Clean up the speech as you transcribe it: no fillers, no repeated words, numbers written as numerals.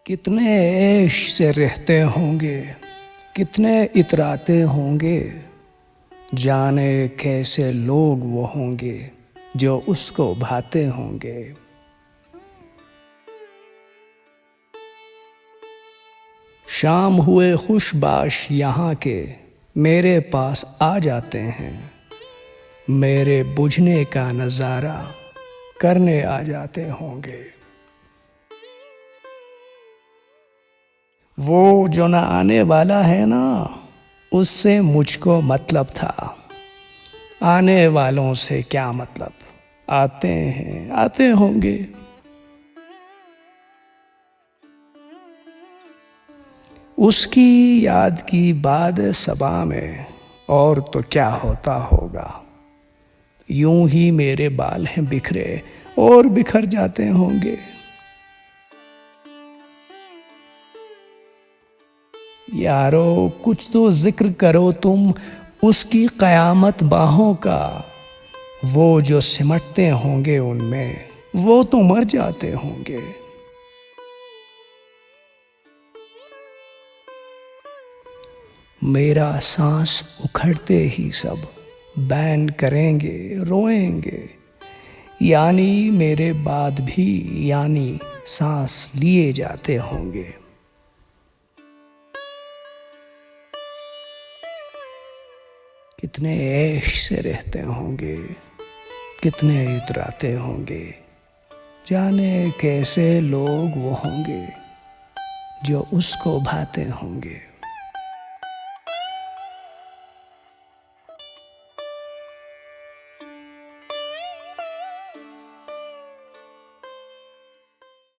कितने ऐश से रहते होंगे, कितने इतराते होंगे, जाने कैसे लोग वो होंगे जो उसको भाते होंगे। शाम हुए खुशबाश यहाँ के मेरे पास आ जाते हैं, मेरे बुझने का नज़ारा करने आ जाते होंगे। वो जो ना आने वाला है ना, उससे मुझको मतलब था, आने वालों से क्या मतलब, आते हैं आते होंगे। उसकी याद की बाद सबा में और तो क्या होता होगा, यूं ही मेरे बाल हैं बिखरे और बिखर जाते होंगे। यारो कुछ तो जिक्र करो तुम उसकी क़यामत बाहों का, वो जो सिमटते होंगे उनमें वो तो मर जाते होंगे। मेरा सांस उखड़ते ही सब बैन करेंगे, रोएंगे, यानी मेरे बाद भी यानी सांस लिए जाते होंगे। कितने ऐश से रहते होंगे, कितने इतराते होंगे, जाने कैसे लोग वो होंगे जो उसको भाते होंगे।